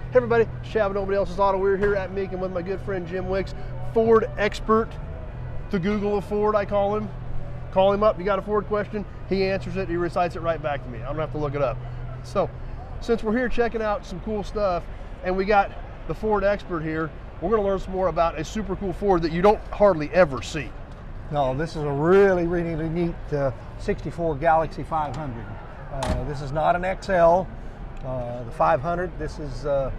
Hey everybody, Shabba Nobody Else's Auto. We're here at Mecum with my good friend Jim Wicks, Ford expert, the Google of Ford, I call him. Call him up, you got a Ford question, he answers it, he recites it right back to me. I don't have to look it up. So, since we're here checking out some cool stuff, and we got the Ford expert here, we're gonna learn some more about a super cool Ford that you don't hardly ever see. No, this is a really neat 64 Galaxie 500. This is not an XL. The 500, this is a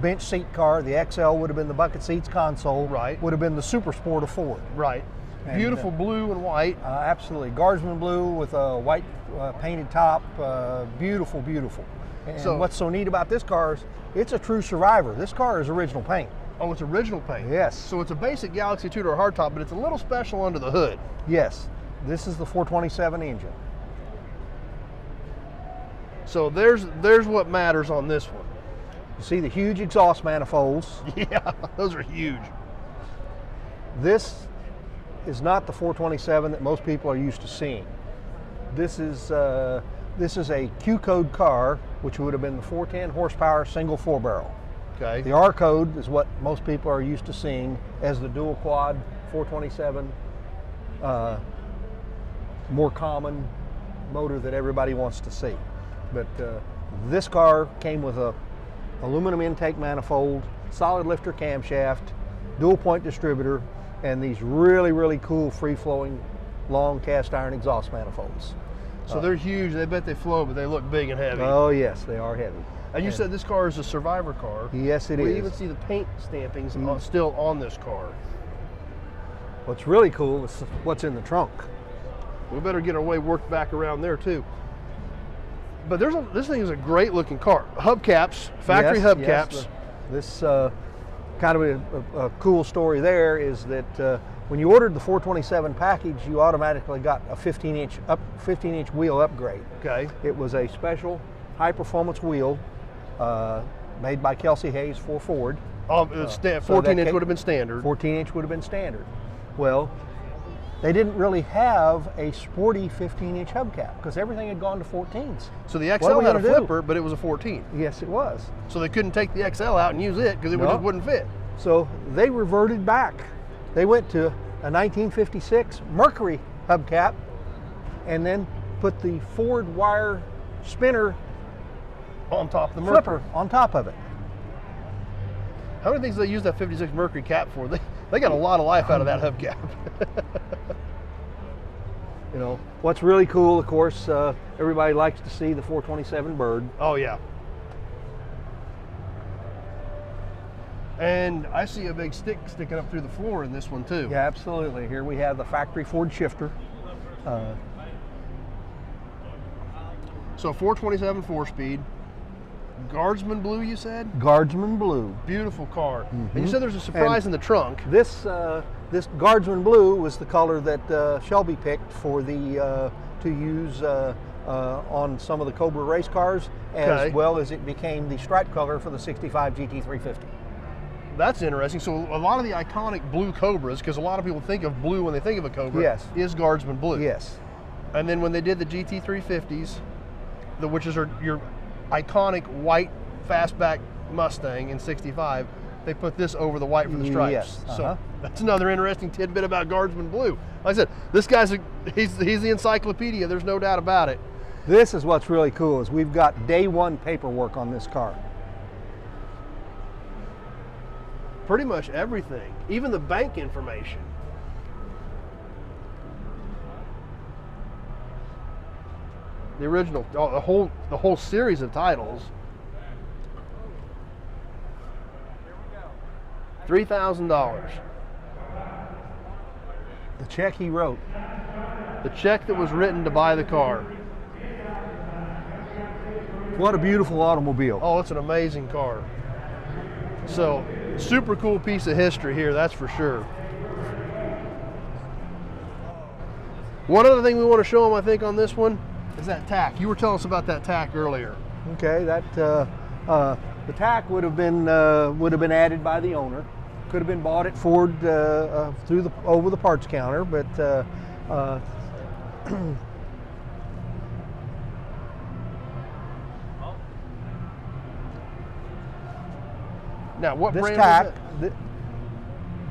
bench seat car. The XL would have been the bucket seats console. Right. Would have been the Super Sport of Ford. Right. And, beautiful blue and white. Absolutely. Guardsman blue with a white painted top. Beautiful, beautiful. And So, what's so neat about this car is it's a true survivor. This car is original paint. oh, it's original paint. Yes. So it's a basic Galaxie two-door hardtop, but it's a little special under the hood. Yes. This is the 427 engine. So there's what matters on this one. You see the huge exhaust manifolds. Yeah, those are huge. This is not the 427 that most people are used to seeing. This is a Q code car, which would have been the 410 horsepower single 4-barrel. Okay. The R code is what most people are used to seeing as the dual quad 427, more common motor that everybody wants to see. But this car came with a aluminum intake manifold, solid lifter camshaft, dual point distributor, and these really cool free-flowing long cast iron exhaust manifolds. So they're huge. They bet they flow, but they look big and heavy. Oh yes, they are heavy. And you said this car is a survivor car. Yes, it we is. even see the paint stampings still on this car. What's really cool is what's in the trunk. We better get our way worked back around there too. But this thing is a great looking car. Hubcaps, factory hubcaps. This kind of a cool story there is that when you ordered the 427 package, you automatically got a 15-inch wheel upgrade. Okay. It was a special high-performance wheel made by Kelsey Hayes for Ford. 14-inch would have been standard. 14-inch would have been standard. Well, they didn't really have a sporty 15-inch hubcap because everything had gone to 14s. So the XL had a flipper, but it was a 14. Yes, it was. So they couldn't take the XL out and use it because it just wouldn't fit. So they reverted back. They went to a 1956 Mercury hubcap and then put the Ford wire spinner on top of the flipper on top of it. How many things do they use that 56 Mercury cap for? They got a lot of life out of that hubcap. You know, what's really cool, of course, everybody likes to see the 427 bird. Oh yeah. And I see a big stick sticking up through the floor in this one too. Yeah, absolutely. Here we have the factory Ford shifter. So 427 4-speed. Guardsman blue, you said? Guardsman blue. Beautiful car. And you said there's a surprise in the trunk. This Guardsman blue was the color that Shelby picked for the to use on some of the Cobra race cars, as well as it became the stripe color for the 65 GT350. That's interesting. So a lot of the iconic blue Cobras, because a lot of people think of blue when they think of a Cobra, is Guardsman blue. Yes. And then when they did the GT350s, which is your iconic white fastback Mustang in 65, they put this over the white for the stripes. Yes. So that's another interesting tidbit about Guardsman blue. Like I said, this guy's he's the encyclopedia. There's no doubt about it. This is what's really cool is we've got day one paperwork on this car. Pretty much everything, even the bank information. The original, the whole series of titles. $3,000. The check he wrote. The check that was written to buy the car. What a beautiful automobile. Oh, it's an amazing car. So, super cool piece of history here, that's for sure. One other thing we want to show them, I think, on this one is that tack. You were telling us about that tack earlier. Okay, that the tack would have been added by the owner. Could have been bought at Ford over the parts counter, but Now, what This brand tack, was it?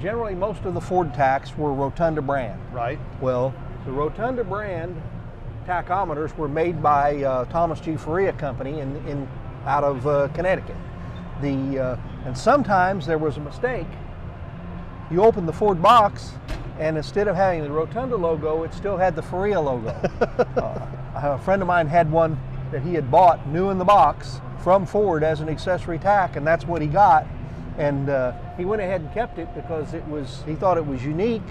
generally most of the Ford tacks were Rotunda brand. Right. Well, the Rotunda brand tachometers were made by Thomas G. Faria Company out of Connecticut. And sometimes there was a mistake. You open the Ford box, and instead of having the Rotunda logo, it still had the Faria logo. A friend of mine had one that he had bought new in the box from Ford as an accessory tack, and that's what he got. And he went ahead and kept it because he thought it was unique,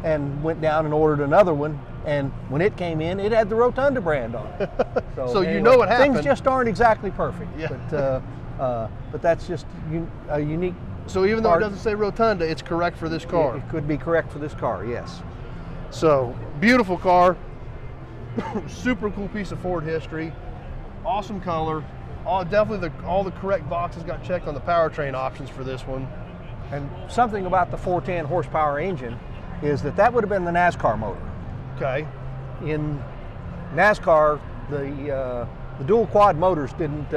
and went down and ordered another one. And when it came in, it had the Rotunda brand on it. So anyway, you know what happened. Things just aren't exactly perfect. Yeah. But that's just a unique. So even though it doesn't say Rotunda, it's correct for this car. It could be correct for this car, yes. So beautiful car, super cool piece of Ford history, awesome color. Definitely all the correct boxes got checked on the powertrain options for this one. And something about the 410 horsepower engine is that would have been the NASCAR motor. Okay. In NASCAR, the dual quad motors didn't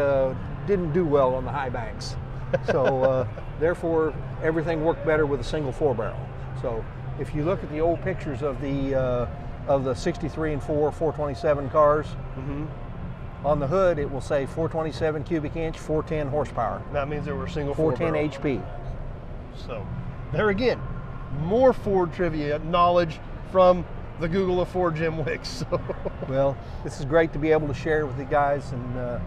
do well on the high banks, so therefore everything worked better with a single 4-barrel. So if you look at the old pictures of the 63 and 427 cars, on the hood it will say 427 cubic inch, 410 horsepower. That means they were single 410 4-barrel. HP. So there again, more Ford trivia knowledge from the Google of Ford Jim Wicks. So. Well, this is great to be able to share with you guys and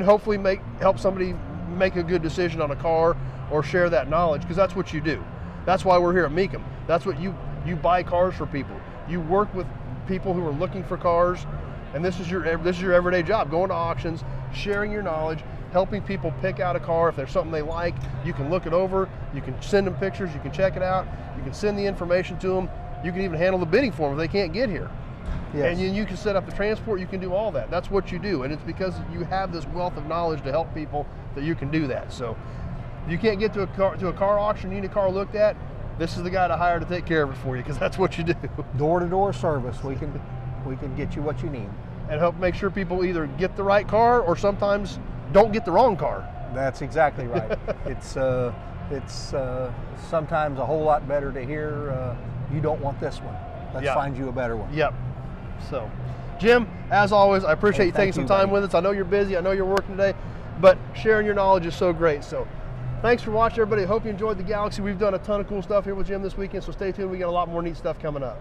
hopefully help somebody make a good decision on a car or share that knowledge, because that's what you do. That's why we're here at Mecum. That's what you buy cars for people. You work with people who are looking for cars, and this is your everyday job, going to auctions, sharing your knowledge, helping people pick out a car. If there's something they like, you can look it over, you can send them pictures, you can check it out, you can send the information to them, you can even handle the bidding for them if they can't get here. Yes. And you can set up the transport, you can do all that. That's what you do, and it's because you have this wealth of knowledge to help people that you can do that. So if you can't get to a car auction, you need a car looked at, this is the guy to hire to take care of it for you, because that's what you do. Door-to-door service, we can get you what you need. And help make sure people either get the right car or sometimes don't get the wrong car. That's exactly right. It's sometimes a whole lot better to hear, you don't want this one. Let's find you a better one. Yep. So, Jim, as always, I appreciate you taking some time buddy. with us. I know you're busy, I know you're working today, but sharing your knowledge is so great. So, thanks for watching, everybody. Hope you enjoyed the Galaxie. We've done a ton of cool stuff here with Jim this weekend, so stay tuned. We got a lot more neat stuff coming up.